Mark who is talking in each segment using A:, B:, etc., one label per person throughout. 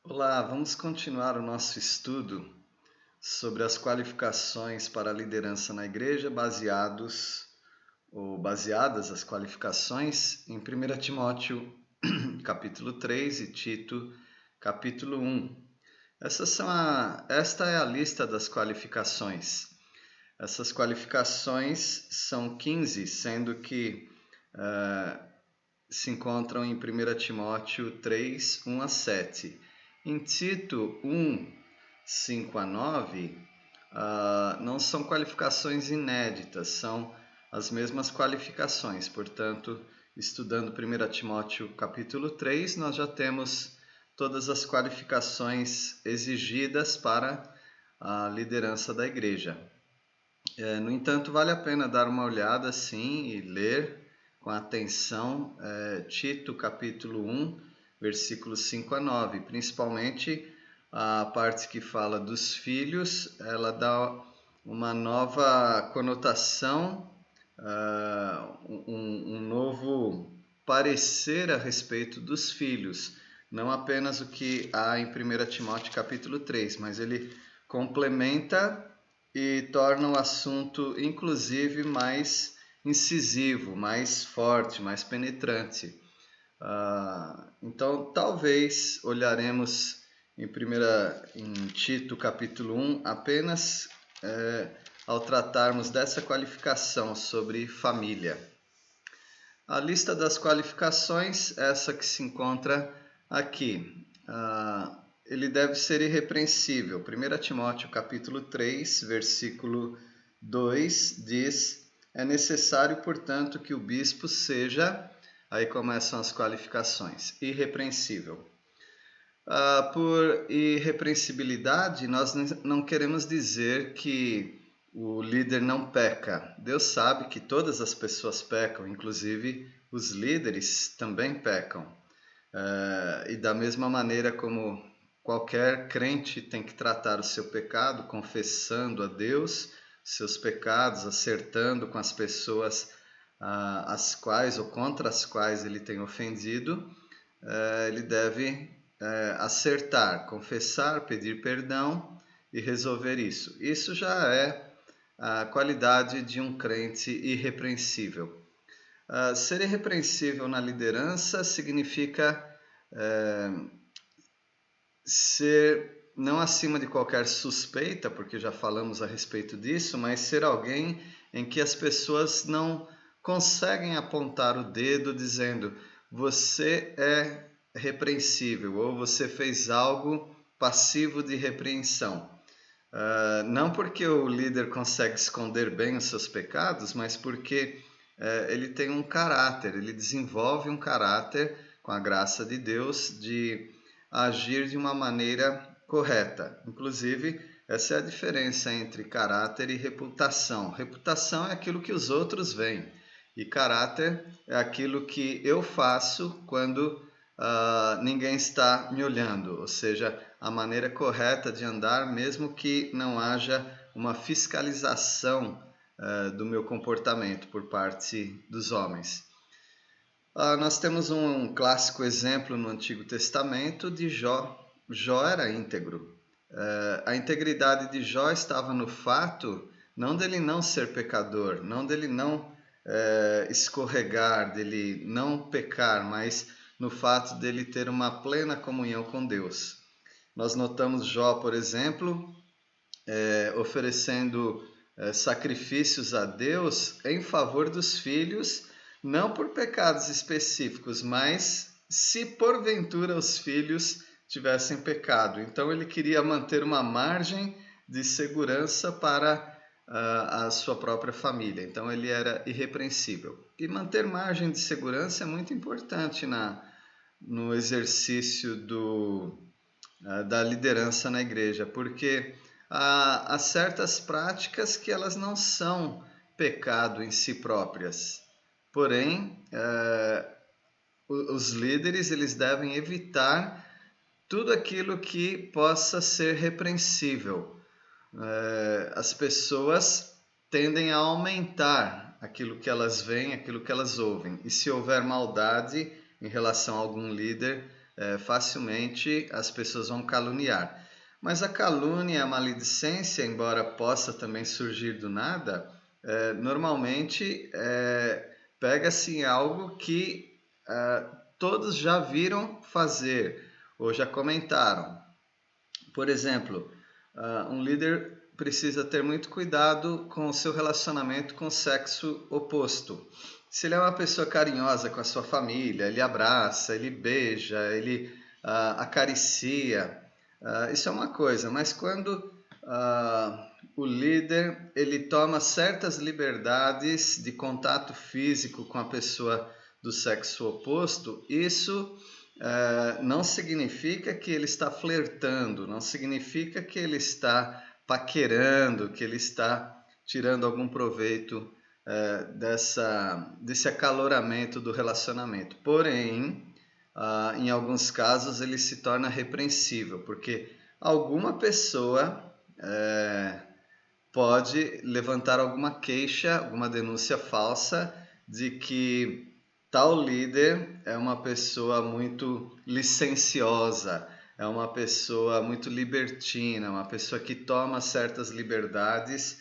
A: Olá, vamos continuar o nosso estudo sobre as qualificações para a liderança na igreja, baseadas as qualificações em 1 Timóteo capítulo 3 e Tito capítulo 1. Esta é a lista das qualificações. Essas qualificações são 15, sendo que se encontram em 1 Timóteo 3, 1 a 7. Em Tito 1, 5 a 9, não são qualificações inéditas, são as mesmas qualificações. Portanto, estudando 1 Timóteo capítulo 3, nós já temos todas as qualificações exigidas para a liderança da igreja. No entanto, vale a pena dar uma olhada sim e ler com atenção Tito capítulo 1, versículos 5 a 9, principalmente a parte que fala dos filhos. Ela dá uma nova conotação, um novo parecer a respeito dos filhos, não apenas o que há em 1 Timóteo capítulo 3, mas ele complementa e torna o assunto, inclusive, mais incisivo, mais forte, mais penetrante. Então, talvez olharemos em Tito capítulo 1 apenas ao tratarmos dessa qualificação sobre família. A lista das qualificações, essa que se encontra aqui. Ele deve ser irrepreensível. 1 Timóteo capítulo 3, versículo 2 diz: é necessário, portanto, que o bispo seja... Aí começam as qualificações. Irrepreensível. Por irrepreensibilidade, nós não queremos dizer que o líder não peca. Deus sabe que todas as pessoas pecam, inclusive os líderes também pecam. E da mesma maneira como qualquer crente tem que tratar o seu pecado, confessando a Deus seus pecados, acertando com as pessoas as quais ou contra as quais ele tem ofendido, ele deve acertar, confessar, pedir perdão e resolver isso. Isso já é a qualidade de um crente irrepreensível. Ser irrepreensível na liderança significa ser não acima de qualquer suspeita, porque já falamos a respeito disso, mas ser alguém em que as pessoas não conseguem apontar o dedo dizendo: você é repreensível ou você fez algo passivo de repreensão. Não porque o líder consegue esconder bem os seus pecados, mas porque ele tem um caráter, ele desenvolve um caráter com a graça de Deus de agir de uma maneira correta. Inclusive, essa é a diferença entre caráter e reputação. Reputação é aquilo que os outros veem. E caráter é aquilo que eu faço quando ninguém está me olhando, ou seja, a maneira correta de andar, mesmo que não haja uma fiscalização do meu comportamento por parte dos homens. Nós temos um clássico exemplo no Antigo Testamento de Jó. Jó era íntegro. A integridade de Jó estava no fato não dele não ser pecador, não dele não escorregar, dele não pecar, mas no fato dele ter uma plena comunhão com Deus. Nós notamos Jó, por exemplo, oferecendo sacrifícios a Deus em favor dos filhos, não por pecados específicos, mas se porventura os filhos tivessem pecado. Então ele queria manter uma margem de segurança para a sua própria família. Então ele era irrepreensível. E manter margem de segurança é muito importante no exercício da liderança na igreja, porque há certas práticas que elas não são pecado em si próprias. Porém, os líderes eles devem evitar tudo aquilo que possa ser repreensível. As pessoas tendem a aumentar aquilo que elas veem, aquilo que elas ouvem. E se houver maldade em relação a algum líder, facilmente as pessoas vão caluniar. Mas a calúnia e a maledicência, embora possa também surgir do nada, normalmente pega-se em algo que todos já viram fazer ou já comentaram. Por exemplo, um líder precisa ter muito cuidado com o seu relacionamento com o sexo oposto. Se ele é uma pessoa carinhosa com a sua família, ele abraça, ele beija, ele acaricia, isso é uma coisa, mas quando o líder ele toma certas liberdades de contato físico com a pessoa do sexo oposto, isso não significa que ele está flertando, não significa que ele está paquerando, que ele está tirando algum proveito desse acaloramento do relacionamento. Porém, em alguns casos ele se torna repreensível, porque alguma pessoa pode levantar alguma queixa, alguma denúncia falsa de que tal líder é uma pessoa muito licenciosa, é uma pessoa muito libertina, uma pessoa que toma certas liberdades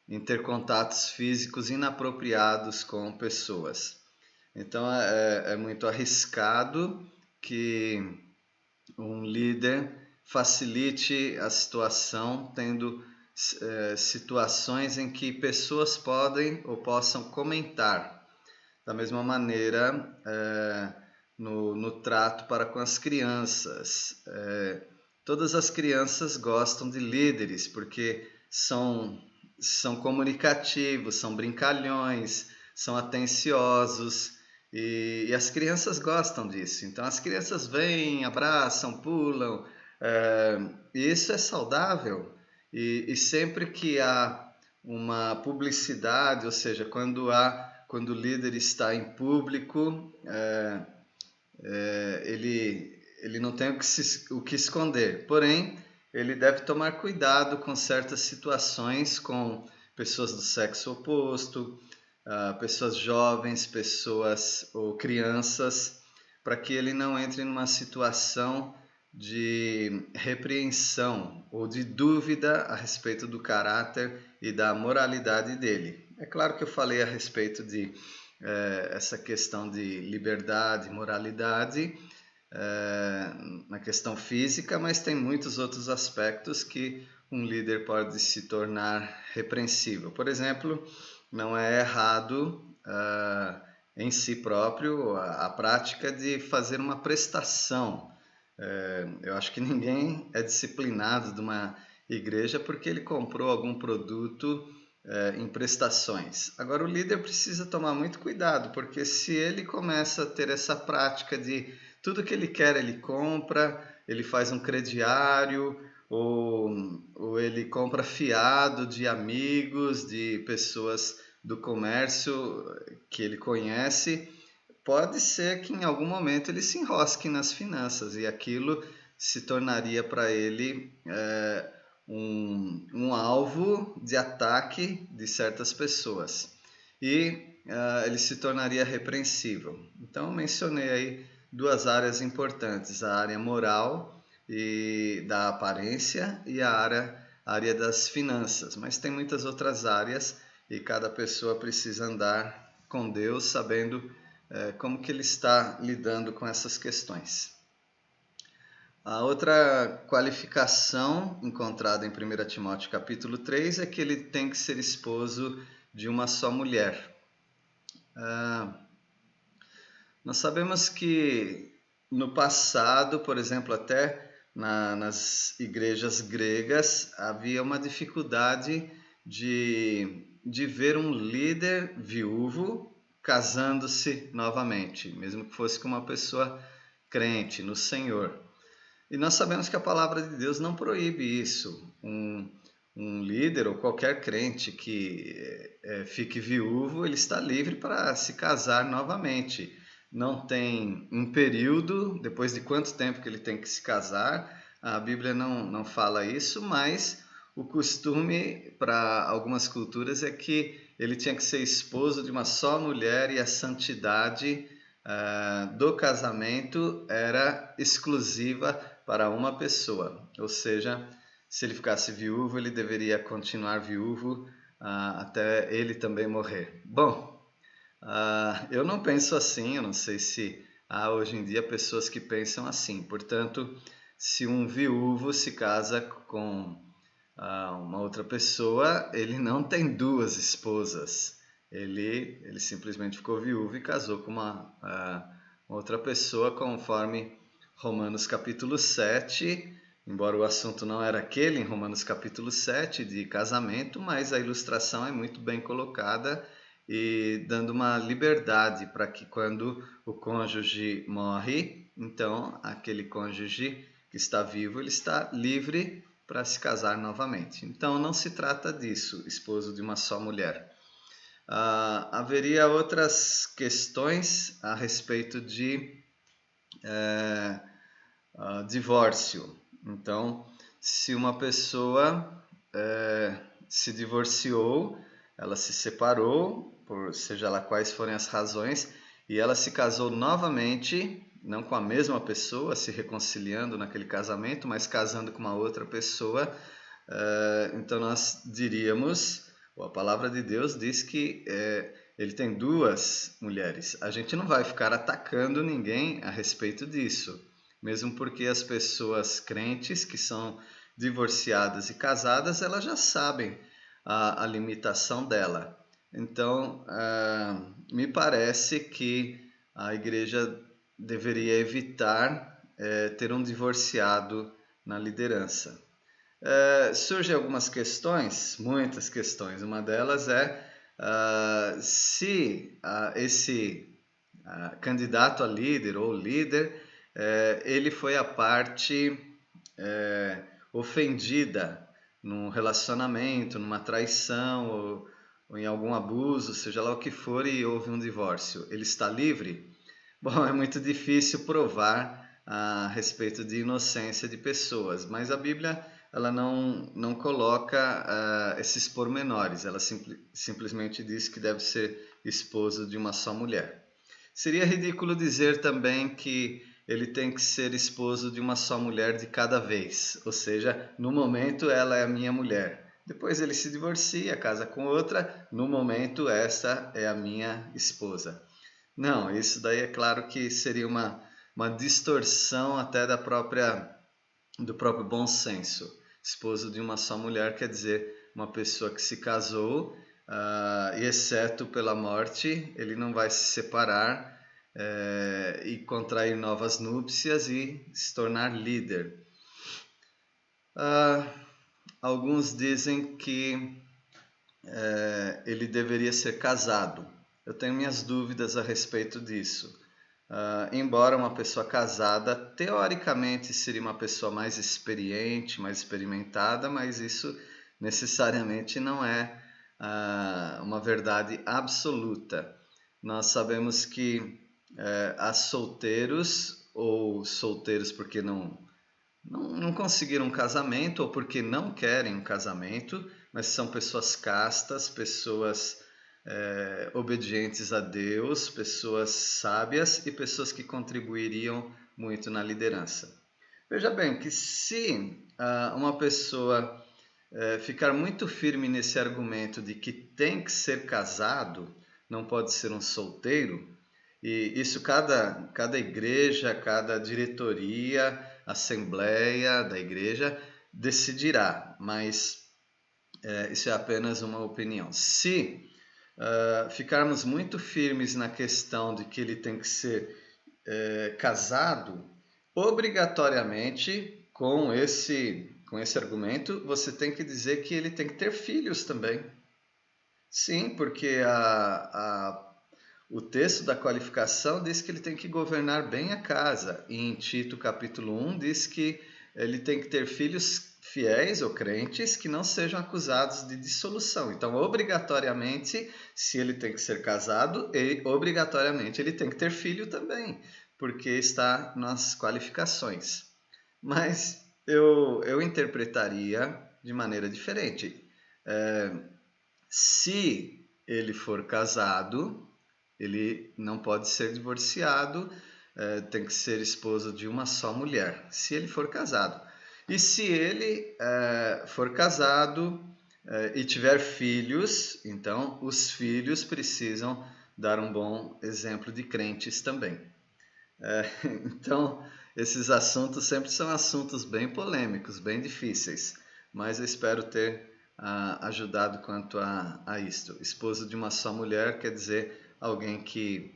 A: em ter contatos físicos inapropriados com pessoas. Então é muito arriscado que um líder facilite a situação, tendo situações em que pessoas podem ou possam comentar. Da mesma maneira, no trato para com as crianças. Todas as crianças gostam de líderes, porque são comunicativos, são brincalhões, são atenciosos, e as crianças gostam disso. Então as crianças vêm, abraçam, pulam, e isso é saudável. E sempre que há uma publicidade, ou seja, quando o líder está em público, ele não tem o que esconder. Porém, ele deve tomar cuidado com certas situações, com pessoas do sexo oposto, pessoas jovens, pessoas ou crianças, para que ele não entre numa situação de repreensão ou de dúvida a respeito do caráter e da moralidade dele. É claro que eu falei a respeito de essa questão de liberdade, moralidade, na questão física, mas tem muitos outros aspectos que um líder pode se tornar repreensível. Por exemplo, não é errado em si próprio a prática de fazer uma prestação. Eu acho que ninguém é disciplinado de uma igreja porque ele comprou algum produto em prestações. Agora, o líder precisa tomar muito cuidado, porque se ele começa a ter essa prática de tudo que ele quer ele compra, ele faz um crediário, ou ele compra fiado de amigos, de pessoas do comércio que ele conhece, pode ser que em algum momento ele se enrosque nas finanças e aquilo se tornaria para ele um alvo de ataque de certas pessoas e ele se tornaria repreensível. Então, mencionei aí duas áreas importantes, a área moral e da aparência e a área das finanças, mas tem muitas outras áreas e cada pessoa precisa andar com Deus sabendo como que ele está lidando com essas questões. A outra qualificação encontrada em 1 Timóteo capítulo 3 é que ele tem que ser esposo de uma só mulher. Nós sabemos que no passado, por exemplo, até nas igrejas gregas, havia uma dificuldade de ver um líder viúvo casando-se novamente, mesmo que fosse com uma pessoa crente no Senhor. E nós sabemos que a palavra de Deus não proíbe isso. Um líder ou qualquer crente que fique viúvo, ele está livre para se casar novamente. Não tem um período, depois de quanto tempo que ele tem que se casar. A Bíblia não fala isso, mas o costume para algumas culturas é que ele tinha que ser esposo de uma só mulher e a santidade do casamento era exclusiva para uma pessoa, ou seja, se ele ficasse viúvo, ele deveria continuar viúvo até ele também morrer. Bom, eu não penso assim, eu não sei se há hoje em dia pessoas que pensam assim. Portanto, se um viúvo se casa com uma outra pessoa, ele não tem duas esposas. Ele simplesmente ficou viúvo e casou com uma outra pessoa, conforme Romanos capítulo 7, embora o assunto não era aquele em Romanos capítulo 7 de casamento, mas a ilustração é muito bem colocada e dando uma liberdade para que quando o cônjuge morre, então aquele cônjuge que está vivo, ele está livre para se casar novamente. Então não se trata disso, esposo de uma só mulher. Haveria outras questões a respeito de divórcio. Então, se uma pessoa se divorciou, ela se separou, por seja lá quais forem as razões, e ela se casou novamente, não com a mesma pessoa, se reconciliando naquele casamento, mas casando com uma outra pessoa, então nós diríamos, ou a palavra de Deus diz que ele tem duas mulheres. A gente não vai ficar atacando ninguém a respeito disso, mesmo porque as pessoas crentes que são divorciadas e casadas, elas já sabem a limitação dela. Então, me parece que a igreja deveria evitar ter um divorciado na liderança. Surgem algumas questões, muitas questões. Uma delas é se esse candidato a líder ou líder, ele foi a parte ofendida num relacionamento, numa traição ou em algum abuso, seja lá o que for, e houve um divórcio. Ele está livre? Bom, é muito difícil provar a respeito de inocência de pessoas, mas a Bíblia ela não coloca esses pormenores, ela simplesmente diz que deve ser esposo de uma só mulher. Seria ridículo dizer também que ele tem que ser esposo de uma só mulher de cada vez, ou seja, no momento ela é a minha mulher. Depois ele se divorcia, casa com outra, no momento essa é a minha esposa. Não, isso daí é claro que seria uma distorção até do próprio bom senso. Esposo de uma só mulher quer dizer uma pessoa que se casou e exceto pela morte, ele não vai se separar e contrair novas núpcias e se tornar líder. Alguns dizem que ele deveria ser casado. Eu tenho minhas dúvidas a respeito disso. Embora uma pessoa casada, teoricamente, seria uma pessoa mais experiente, mais experimentada, mas isso necessariamente não é uma verdade absoluta. Nós sabemos que há solteiros ou solteiros porque não conseguiram um casamento ou porque não querem um casamento, mas são pessoas castas, pessoas obedientes a Deus, pessoas sábias e pessoas que contribuiriam muito na liderança. Veja bem que se uma pessoa ficar muito firme nesse argumento de que tem que ser casado, não pode ser um solteiro, e isso cada igreja, cada diretoria, assembleia da igreja decidirá, mas isso é apenas uma opinião. Se ficarmos muito firmes na questão de que ele tem que ser casado, obrigatoriamente, com esse argumento, você tem que dizer que ele tem que ter filhos também. Sim, porque o texto da qualificação diz que ele tem que governar bem a casa. E em Tito capítulo 1 diz que ele tem que ter filhos fiéis ou crentes que não sejam acusados de dissolução. Então, obrigatoriamente, se ele tem que ser casado, obrigatoriamente ele tem que ter filho também, porque está nas qualificações. Mas eu interpretaria de maneira diferente. Se ele for casado, Ele não pode ser divorciado, tem que ser esposo de uma só mulher, se ele for casado. E se ele for casado e tiver filhos, então os filhos precisam dar um bom exemplo de crentes também. Então, esses assuntos sempre são assuntos bem polêmicos, bem difíceis, mas eu espero ter ajudado quanto a isto. Esposo de uma só mulher quer dizer alguém que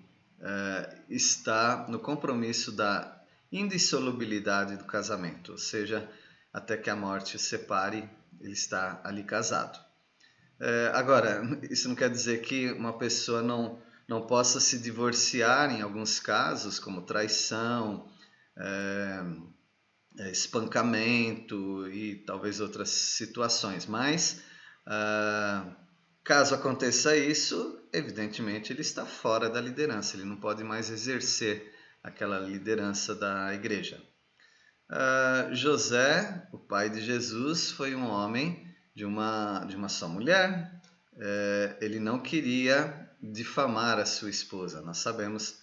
A: está no compromisso da indissolubilidade do casamento, ou seja, até que a morte o separe, ele está ali casado. Agora, isso não quer dizer que uma pessoa não possa se divorciar em alguns casos, como traição, espancamento e talvez outras situações. Mas, caso aconteça isso, evidentemente ele está fora da liderança, ele não pode mais exercer aquela liderança da igreja. José, o pai de Jesus, foi um homem de uma só mulher. Ele não queria difamar a sua esposa. Nós sabemos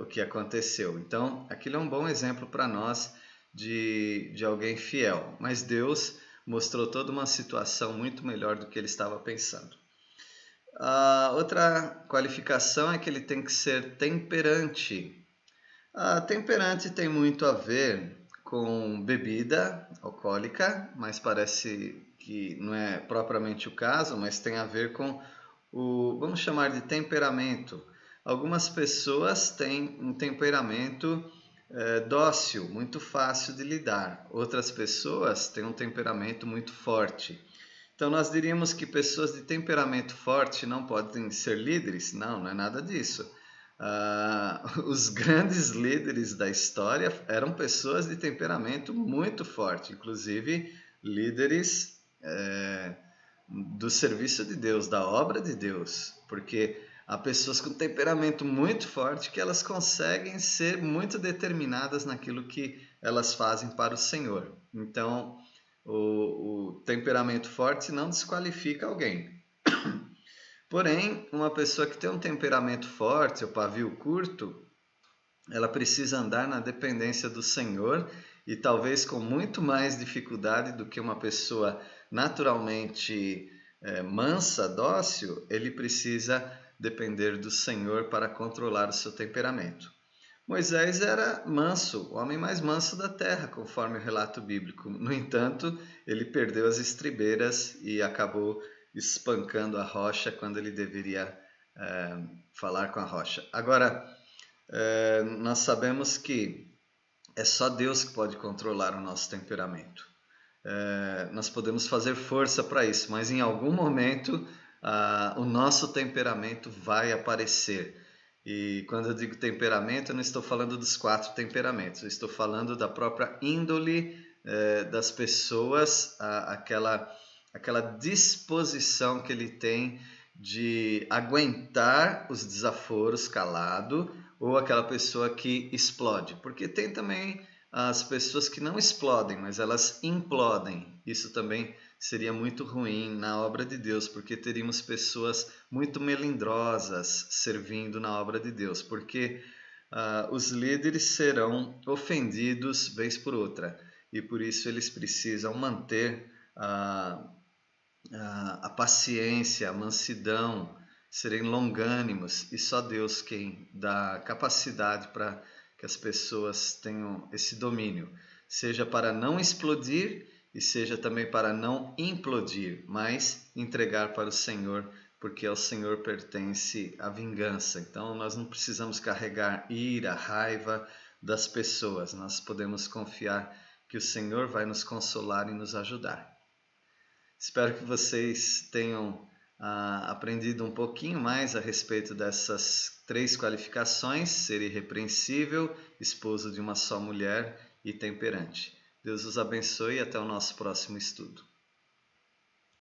A: o que aconteceu. Então, aquilo é um bom exemplo para nós de alguém fiel. Mas Deus mostrou toda uma situação muito melhor do que ele estava pensando. A outra qualificação é que ele tem que ser temperante. Temperante tem muito a ver com bebida alcoólica, mas parece que não é propriamente o caso, mas tem a ver com vamos chamar de temperamento. Algumas pessoas têm um temperamento dócil, muito fácil de lidar. Outras pessoas têm um temperamento muito forte. Então nós diríamos que pessoas de temperamento forte não podem ser líderes? Não é nada disso. Os grandes líderes da história eram pessoas de temperamento muito forte, inclusive líderes do serviço de Deus, da obra de Deus, porque há pessoas com temperamento muito forte que elas conseguem ser muito determinadas naquilo que elas fazem para o Senhor. Então, o temperamento forte não desqualifica alguém. Porém, uma pessoa que tem um temperamento forte, ou pavio curto, ela precisa andar na dependência do Senhor e talvez com muito mais dificuldade do que uma pessoa naturalmente mansa, dócil, ele precisa depender do Senhor para controlar o seu temperamento. Moisés era manso, o homem mais manso da terra, conforme o relato bíblico. No entanto, ele perdeu as estribeiras e acabou espancando a rocha quando ele deveria falar com a rocha. Agora, nós sabemos que é só Deus que pode controlar o nosso temperamento. Nós podemos fazer força para isso, mas em algum momento o nosso temperamento vai aparecer. E quando eu digo temperamento, eu não estou falando dos 4 temperamentos, eu estou falando da própria índole das pessoas, aquela disposição que ele tem de aguentar os desaforos calado, ou aquela pessoa que explode. Porque tem também as pessoas que não explodem, mas elas implodem. Isso também seria muito ruim na obra de Deus, porque teríamos pessoas muito melindrosas servindo na obra de Deus, porque os líderes serão ofendidos vez por outra, e por isso eles precisam manter a paciência, a mansidão, serem longânimos, e só Deus quem dá capacidade para que as pessoas tenham esse domínio, seja para não explodir e seja também para não implodir, mas entregar para o Senhor, porque ao Senhor pertence a vingança. Então nós não precisamos carregar ira, raiva das pessoas, nós podemos confiar que o Senhor vai nos consolar e nos ajudar. Espero que vocês tenham aprendido um pouquinho mais a respeito dessas 3 qualificações: ser irrepreensível, esposo de uma só mulher e temperante. Deus os abençoe e até o nosso próximo estudo.